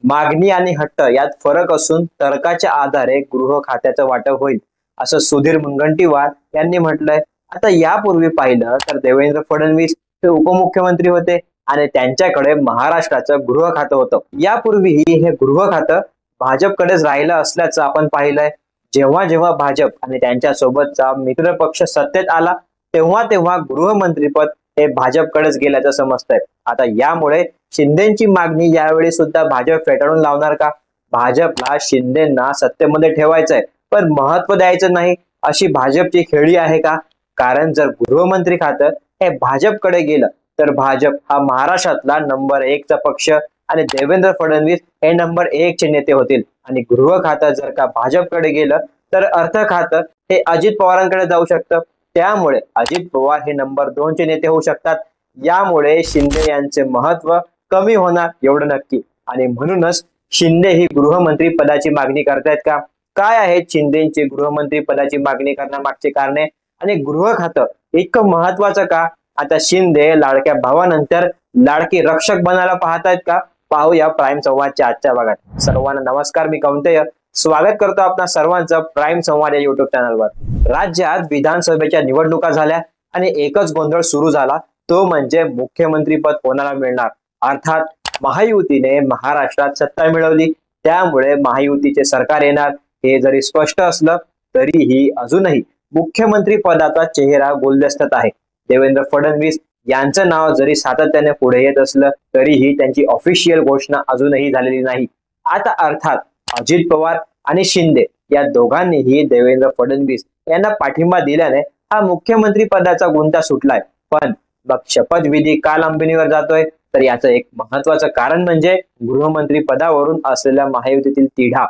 मागणी आणि हट्ट यात फरक असून तर्काच्या आधारे गृह खात्याचं वाटप होईल असं सुधीर मुनगंटीवार यांनी म्हटलंय. आता यापूर्वी पाहिलं तर देवेंद्र फडणवीस हे उपमुख्यमंत्री होते आणि त्यांच्याकडे महाराष्ट्राचं गृह खातं होतं. यापूर्वीही हे गृह खातं भाजपकडेच राहिलं असल्याचं आपण पाहिलंय. जेव्हा जेव्हा भाजप आणि त्यांच्या सोबतचा मित्र पक्ष सत्तेत आला तेव्हा तेव्हा गृहमंत्रीपद हे भाजपकडेच गेल्याचं समजतंय. आता यामुळे शिंदेची मागणी यावेळी सुद्धा भाजप फेटाळून लावणार का? भाजपला शिंदेना सत्तेमध्ये ठेवायचंय पण महत्व द्यायचं नाही अशी भाजपची खेळी आहे का? कारण जर गृहमंत्री खातं हे भाजपकडे गेलं तर भाजप हा महाराष्ट्रातला नंबर 1 चा पक्ष आणि देवेंद्र फडणवीस हे नंबर 1 चे नेते होतील आणि गृह खातं जर का भाजपकडे गेलं तर अर्थ खातं हे अजित पवारांकडे जाऊ शकतं. त्यामुळे अजित पवार हे नंबर 2 चे नेते होऊ शकतात. यामुळे शिंदे यांचे महत्व कमी होणार एवढं नक्की. आणि म्हणूनच शिंदे ही गृहमंत्री पदाची मागणी करतायत का? काय आहेत शिंदेची गृहमंत्री पदाची मागणी करण्यामागची कारणे आणि गृह खातं इतकं महत्वाचं का? आता शिंदे लाडक्या भावानंतर लाडकी रक्षक बनायला पाहतायत का? पाहूया प्राईम संवादच्या आजच्या भागात. सर्वांना नमस्कार, मी कौंतेय स्वागत करतो आपणा सर्वांचं प्राईम संवाद या युट्यूब चॅनलवर. राज्यात विधानसभेच्या निवडणुका झाल्या आणि एकच गोंधळ सुरू झाला, तो म्हणजे मुख्यमंत्री पद कोणाला मिळणार. अर्थात महायुतीने महाराष्ट्रात सत्ता मिळवली त्यामुळे महायुतीचे सरकार येणार हे जरी स्पष्ट असलं तरीही अजूनही मुख्यमंत्री पदाचा चेहरा गुलदस्त्यात आहे. देवेंद्र फडणवीस यांचं नाव जरी सातत्याने पुढे येत असलं तरीही त्यांची ऑफिशियल घोषणा अजूनही झालेली नाही. आता अर्थात अजित पवार आणि शिंदे या दोघांनीही देवेंद्र फडणवीस यांना पाठिंबा दिल्याने हा मुख्यमंत्री पदाचा गुंता सुटलाय. पण मग शपथविधी का लांबणीवर जातोय? तर याचं एक महत्वाचं कारण म्हणजे गृहमंत्री पदावरून असलेल्या महायुतीतील तिढा.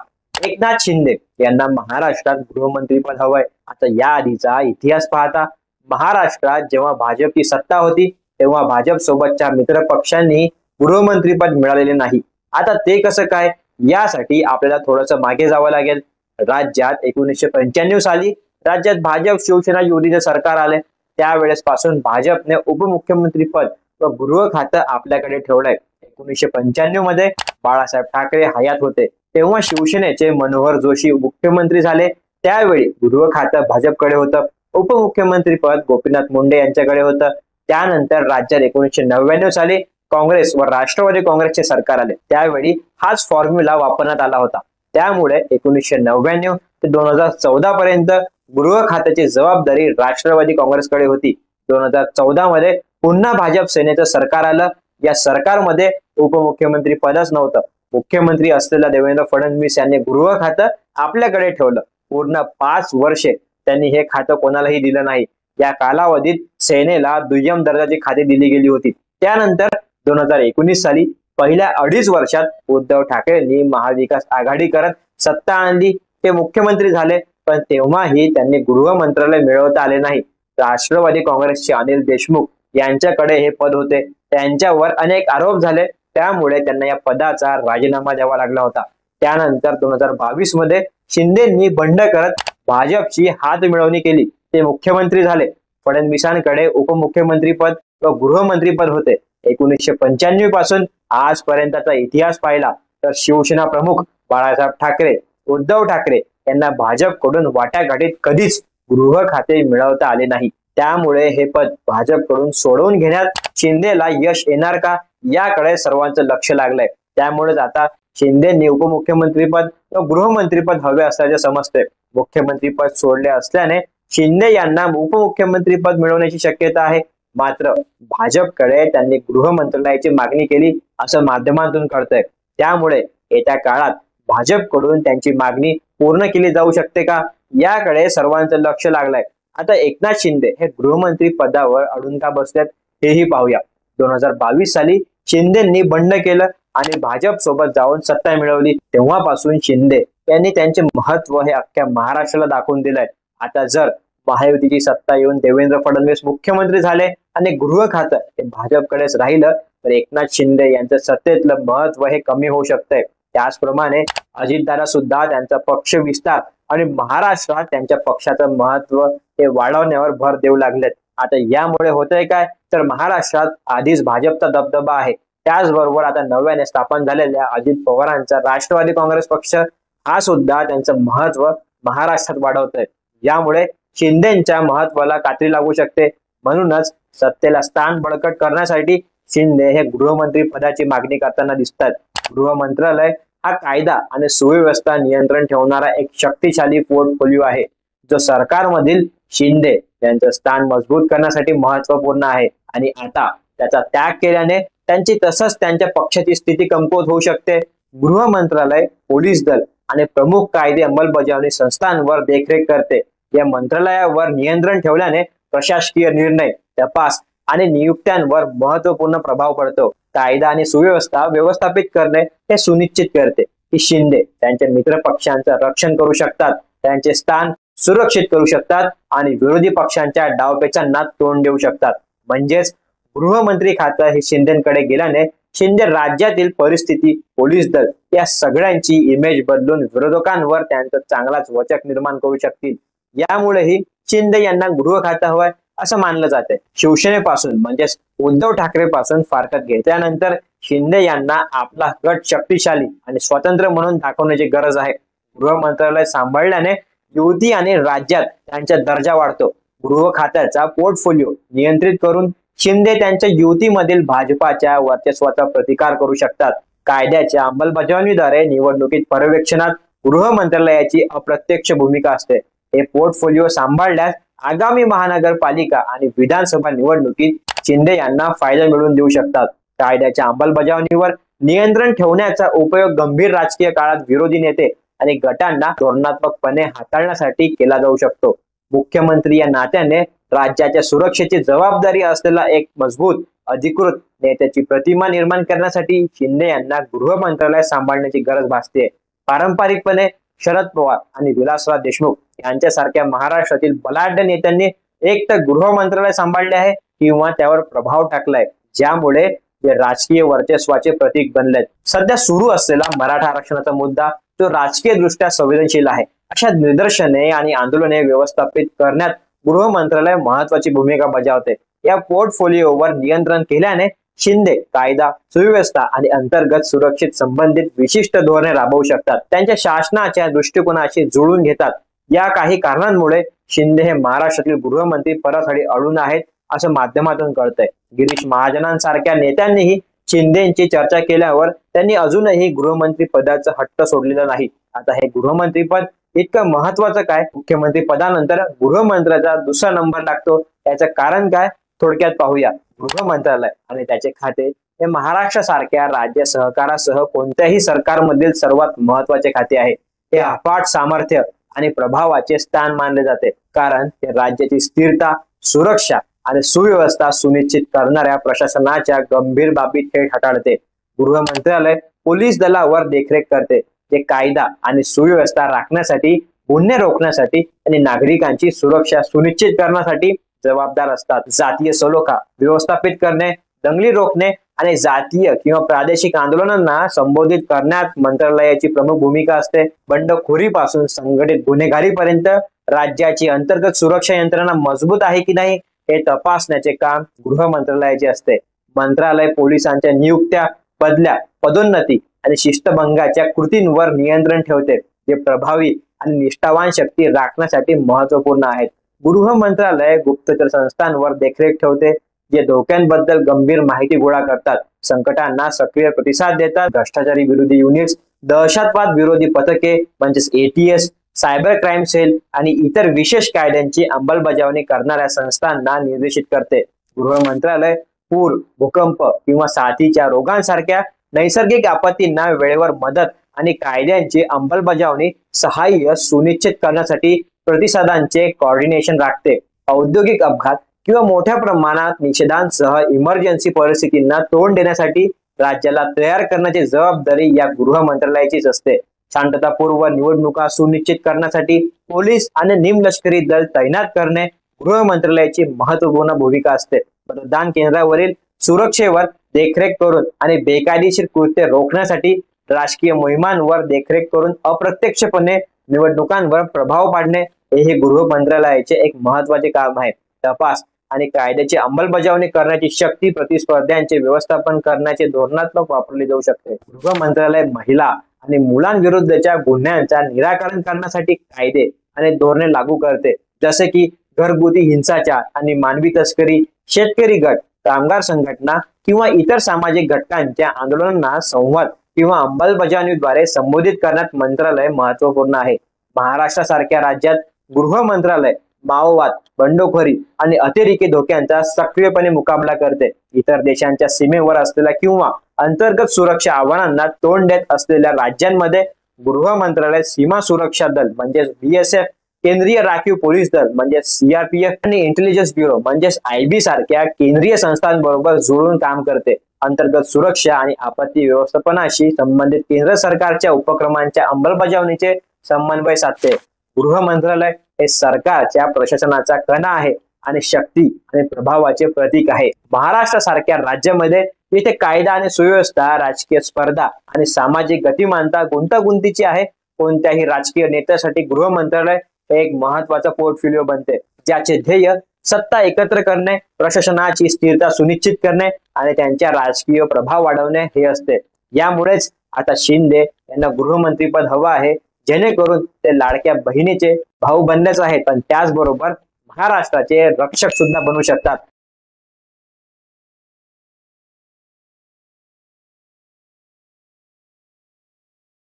एकनाथ शिंदे यांना महाराष्ट्रात गृहमंत्री पद हवंय. आता या आधीचा इतिहास पाहता महाराष्ट्रात जेव्हा भाजपची सत्ता होती तेव्हा भाजप सोबतच्या मित्र पक्षांनी गृहमंत्रीपद मिळालेले नाही. आता ते कसं काय? यासाठी आपल्याला थोडंसं मागे जावं लागेल. राज्यात 1995 साली राज्यात भाजप शिवसेना युतीचे सरकार आले. त्यावेळेस पासून भाजपने उपमुख्यमंत्री पद व गृह खातं आपल्याकडे ठेवलंय. 1995 मध्ये बाळासाहेब ठाकरे हयात होते तेव्हा शिवसेनेचे मनोहर जोशी मुख्यमंत्री झाले. त्यावेळी गृह खातं भाजपकडे होतं. उपमुख्यमंत्री पद गोपीनाथ मुंडे यांच्याकडे होतं. त्यानंतर राज्यात 1999 साली काँग्रेस व राष्ट्रवादी काँग्रेसचे सरकार आले. त्यावेळी हाच फॉर्म्युला वापरण्यात आला होता. त्यामुळे 1999 ते 2014 पर्यंत गृह खात्याची जबाबदारी राष्ट्रवादी काँग्रेसकडे होती. 2014 मध्ये पुन्हा भाजप सेनेचं सरकार आलं. या सरकारमध्ये उपमुख्यमंत्री पदच नव्हतं. मुख्यमंत्री असलेल्या देवेंद्र फडणवीस यांनी गृह खातं आपल्याकडे ठेवलं. पूर्ण 5 वर्षे त्यांनी हे खातं कोणालाही दिलं नाही. या कालावधीत सेनेला दुय्यम दर्जाची खाती दिली गेली होती. त्यानंतर 2019 साली पहिल्या 2.5 वर्षात उद्धव ठाकरेंनी महाविकास आघाडी करत सत्ता आणली. ते मुख्यमंत्री झाले पण तेव्हाही त्यांनी गृह मंत्रालय मिळवता आले नाही. राष्ट्रवादी काँग्रेसचे अनिल देशमुख यांच्याकडे हे पद होते. त्यांच्यावर अनेक आरोप झाले त्यामुळे त्यांना या पदाचा राजीनामा द्यावा लागला होता. त्यानंतर 2022 मध्ये शिंदेंनी बंड करत भाजपची हात मिळवणी केली. ते मुख्यमंत्री झाले. फडणवीसांकडे उपमुख्यमंत्री पद व गृहमंत्री पद होते. 1995 पासून आजपर्यंतचा इतिहास पाहिला तर शिवसेना प्रमुख बाळासाहेब ठाकरे, उद्धव ठाकरे यांना भाजपकडून वाटाघाटीत कधीच गृह खाते मिळवता आले नाही. त्यामुळे हे पद भाजपकडून सोडवून घेण्यात शिंदेला यश येणार का याकडे सर्वांचं लक्ष लागलंय. त्यामुळेच आता शिंदेंनी उपमुख्यमंत्रीपद व गृहमंत्रीपद हवे असल्याचे समजते. मुख्यमंत्रीपद सोडले असल्याने शिंदे यांना उपमुख्यमंत्रीपद मिळवण्याची शक्यता आहे. मात्र भाजपकडे त्यांनी गृह मंत्रालयाची मागणी केली असं माध्यमांतून कळतंय. त्यामुळे येत्या काळात भाजपकडून त्यांची मागणी पूर्ण केली जाऊ शकते का याकडे सर्वांचं लक्ष लागलंय. आता एकनाथ शिंदे हे गृहमंत्री पदावर अडून का बसलेत हेही पाहूया. 2022 साली शिंदेंनी बंड केलं आणि भाजप सोबत जाऊन सत्ता मिळवली. तेव्हापासून शिंदे यांनी त्यांचे महत्व हे अख्ख्या महाराष्ट्राला दाखवून दिलंय. आता जर महायुतीची सत्ता येऊन देवेंद्र फडणवीस मुख्यमंत्री झाले आणि गृह खातं हे भाजपकडेच राहिलं तर एकनाथ शिंदे यांचं सत्तेतलं महत्व हे कमी होऊ शकतंय. त्याचप्रमाणे अजितदादा सुद्धा त्यांचा पक्ष विस्तार आणि महाराष्ट्रात त्यांच्या पक्षाचं महत्व हे वाढवण्यावर भर देऊ लागलेत. आता यामुळे होतंय काय तर महाराष्ट्रात आधीच भाजपचा दबदबा आहे त्याचबरोबर आता नव्याने स्थापन झालेल्या अजित पवारांचा राष्ट्रवादी काँग्रेस पक्ष हा सुद्धा त्यांचं महत्व महाराष्ट्रात वाढवतोय। यामुळे शिंदेच्या महत्वाला कात्री लागू शकते। म्हणूनच सत्तेला स्थान बळकट करण्यासाठी शिंदे हे गृहमंत्री पदाची मागणी करताना दिसतात। गृह मंत्रालय हा कायदा आणि सुव्यवस्था नियंत्रण ठेवणारा एक शक्तिशाली पोर्टफोलिओ आहे, जो सरकारमधील शिंदे यांचं स्थान मजबूत करण्यासाठी महत्वपूर्ण आहे। आणि आता त्याचा त्याग केल्याने त्यांची तसंच त्यांच्या पक्षाची स्थिती कमकुवत होऊ शकते। गृह मंत्रालय पोलीस दल आणि प्रमुख कायदे अंमलबजावणी संस्थांवर देखरेख करते। या मंत्रालयावर नियंत्रण ठेवल्याने प्रशासकीय निर्णय, तपास आणि नियुक्त्यांवर महत्वपूर्ण प्रभाव पडतो। कायदा आणि सुव्यवस्था व्यवस्थापित करणे हे सुनिश्चित करते की शिंदे त्यांच्या मित्र पक्षांचं रक्षण करू शकतात, त्यांचे स्थान सुरक्षित करू शकतात आणि विरोधी पक्षांच्या डावपेचांना तोंड देऊ शकतात। म्हणजेच गृहमंत्री खातं हे शिंदेकडे गेल्याने शिंदे राज्यातील परिस्थिती, पोलीस दल या सगळ्यांची इमेज बदलून विरोधकांवर त्यांचा चांगलाच वचक निर्माण करू शकतील। यामुळेही शिंदे यांना गृह खातं हवंय असं मानलं जाते। शिवसेनेपासून म्हणजेच उद्धव ठाकरे पासून फारकत घेतल्यानंतर शिंदे यांना आपला गट शक्तिशाली आणि स्वतंत्र म्हणून दाखवण्याची गरज आहे। गृह मंत्रालय सांभाळल्याने युती आणि राज्यात त्यांचा दर्जा वाढतो। गृह खात्याचा पोर्टफोलिओ नियंत्रित करून शिंदे त्यांच्या युतीमधील भाजपाच्या वर्चस्वाचा प्रतिकार करू शकतात। कायद्याच्या अंमलबजावणीद्वारे निवडणुकीत पर्यवेक्षणात गृह मंत्रालयाची अप्रत्यक्ष भूमिका असते। हे पोर्टफोलिओ सांभाळल्यास आगामी महानगरपालिका आणि विधानसभा निवडणुकीत शिंदे यांना फायदा मिळवून देऊ शकतात। कायद्याच्या अंमलबजावणीवर नियंत्रण ठेवण्याचा उपयोग गंभीर राजकीय काळात विरोधी नेते आणि गटांना धोरणात्मकपणे हाताळण्यासाठी केला जाऊ शकतो। मुख्यमंत्री या नात्याने राज्याच्या सुरक्षेची जबाबदारी असलेला एक मजबूत अधिकृत नेत्याची प्रतिमा निर्माण करण्यासाठी शिंदे यांना गृह मंत्रालय सांभाळण्याची गरज भासते। पारंपरिकपणे शरद पवार आणि विलासराव देशमुख यांच्यासारख्या महाराष्ट्रातील बलाढ्य नेत्यांनी एक तर गृह मंत्रालय सांभाळले आहे किंवा त्यावर प्रभाव टाकलाय, ज्यामुळे ते राजकीय वर्चस्वाचे प्रतीक बनलेत। सध्या सुरू असलेला मराठा आरक्षणाचा मुद्दा जो राजकीय दृष्ट्या संवेदनशील आहे, अशा निदर्शने आणि आंदोलने व्यवस्थापित करण्यात गृह मंत्रालय महत्वाची भूमिका बजावते। या पोर्टफोलिओवर नियंत्रण केल्याने शिंदे कायदा, सुव्यवस्था आणि अंतर्गत सुरक्षित संबंधित विशिष्ट धोरणे राबवू शकतात, त्यांच्या शासनाच्या दृष्टिकोनाशी जुळून घेतात। या काही कारणांमुळे शिंदे हे महाराष्ट्रातील गृहमंत्री पदासाठी अडून आहेत असं माध्यमातून कळतंय। गिरीश महाजनांसारख्या नेत्यांनीही शिंदेची चर्चा केल्यावर त्यांनी अजूनही गृहमंत्री पदाचा हट्ट सोडलेला नाही। आता हे गृहमंत्री पद इतकं महत्वाचं काय? मुख्यमंत्री पदानंतर गृहमंत्र्याचा दुसरा नंबर लागतो, याचं कारण काय? थोडक्यात पाहूया। गृह मंत्रालय आणि त्याचे खाते हे महाराष्ट्रासारख्या राज्य सहकारासह कोणत्याही सरकारमधील सर्वात महत्वाचे खाते आहे। हे अफाट सामर्थ्य आणि प्रभावाचे स्थान मानले जाते, कारण ते राज्याची स्थिरता, सुरक्षा आणि सुव्यवस्था सुनिश्चित करणाऱ्या प्रशासनाच्या गंभीर बाबी थेट हाताळते। गृह मंत्रालय पोलीस दलावर देखरेख करते, जे कायदा आणि सुव्यवस्था राखण्यासाठी, गुन्हे रोखण्यासाठी आणि नागरिकांची सुरक्षा सुनिश्चित करण्यासाठी जबाबदार असतात। जातीय सलोखा व्यवस्थापित करणे, दंगली रोखणे आणि जातीय किंवा प्रादेशिक आंदोलनांना संबोधित करण्यात मंत्रालयाची प्रमुख भूमिका असते। बंडखोरीपासून संघटित गुन्हेगारीपर्यंत राज्याची अंतर्गत सुरक्षा यंत्रणा मजबूत आहे की नाही हे तपासण्याचे काम गृह मंत्रालयाचे असते। मंत्रालय पोलिसांच्या नियुक्त्या, बदल्या, पदोन्नती आणि शिस्तभंगाच्या कृतींवर नियंत्रण ठेवते, जे प्रभावी आणि निष्ठावान शक्ती राखण्यासाठी महत्वपूर्ण आहेत। गृह मंत्रालय गुप्तचर संस्थांवर देखरेख ठेवते, जे धोक्यांबद्दल गंभीर माहिती गोळा करतात, संकटांना सक्रिय प्रतिसाद देतात, भ्रष्टाचारी विरोधी युनिट्स, दहशतवाद विरोधी पथके म्हणजेच ATS, सायबर क्राईम सेल आणि इतर विशेष कायद्यांची अंमलबजावणी करणाऱ्या संस्थांना निर्देशित करते। गृह मंत्रालय पूर, भूकंप किंवा साथीच्या रोगांसारख्या नैसर्गिक आपत्तींना वेळेवर मदत आणि कायद्यांची अंमलबजावणी सहाय्य सुनिश्चित करण्यासाठी प्रतिसादांचे कोऑर्डिनेशन राखते। औद्योगिक अपघात किंवा मोठ्या प्रमाणात निषेधांसह इमर्जन्सी परिस्थितींना तोंड देण्यासाठी राज्याला तयार करण्याची जबाबदारी या गृह मंत्रालयाचीच असते। शांततापूर्व निवडणुका सुनिश्चित करण्यासाठी पोलीस आणि निमलष्करी दल तैनात करणे गृह मंत्रालयाची महत्वपूर्ण भूमिका असते। मतदान केंद्रावरील सुरक्षेवर देखरेख करून आणि बेकायदेशीर कृत्य रोखण्यासाठी राजकीय मोहिमांवर देखरेख करून अप्रत्यक्षपणे निवडणुकांवर प्रभाव पाडणे हे गृह मंत्रालयाचे एक महत्वाचे काम आहे। तपास आणि कायद्याची अंमलबजावणी करण्याची शक्ती प्रतिस्पर्ध्यांचे व्यवस्थापन करण्याचे धोरणात्मक वापरली जाऊ शकते. गृह मंत्रालय महिला आणि मुलांविरुद्धच्या गुन्ह्यांचा निराकरण करण्यासाठी कायदे आणि धोरणे लागू करते, जसे की घरगुती हिंसाचार आणि मानवी तस्करी, शेतकरी गट, कामगार संघटना किंवा इतर सामाजिक घटकांच्या आंदोलनांना संवाद किंवा अंमलबजावणीद्वारे संबोधित करण्यात मंत्रालय महत्वपूर्ण आहे. महाराष्ट्रासारख्या राज्यात गृह मंत्रालय माओवाद, बंडखोरी आणि अतिरेकी धोक्यांचा सक्रियपणे मुकाबला करते. इतर देशांच्या सीमेवर असलेल्या किंवा अंतर्गत सुरक्षा आव्हानांना तोंड देत असलेल्या राज्यांमध्ये गृह मंत्रालय सीमा सुरक्षा दल म्हणजे BSF, केंद्रीय राखीव पोलीस दल म्हणजे CRPF आणि इंटेलिजन्स ब्युरो म्हणजे IB सारख्या केंद्रीय संस्थांबरोबर जुळून काम करते. अंतर्गत सुरक्षा आणि आपत्ती व्यवस्थापनाशी संबंधित केंद्र सरकारच्या उपक्रमांच्या अंमलबजावणीचे समन्वय साधते. गृह मंत्रालय हे सरकारच्या प्रशासनाचा कणा आहे आणि शक्ती आणि प्रभावाचे प्रतीक आहे. महाराष्ट्रासारख्या राज्यामध्ये इथे कायदा आणि सुव्यवस्था, राजकीय स्पर्धा आणि सामाजिक गतिमानता गुंतागुंतीची आहे. कोणत्याही राजकीय नेत्यासाठी गृह मंत्रालय हे एक महत्वाचा पोर्टफोलिओ बनते, ज्याचे ध्येय सत्ता एकत्र करणे, प्रशासनाची स्थिरता सुनिश्चित करणे आणि त्यांच्या राजकीय प्रभाव वाढवणे हे असते. यामुळेच आता शिंदे यांना गृहमंत्रीपद हवं आहे, जेणेकरून ते लाडक्या बहिणीचे भाऊ बनलेच आहेत, पण त्याचबरोबर महाराष्ट्राचे रक्षक सुद्धा बनू शकतात.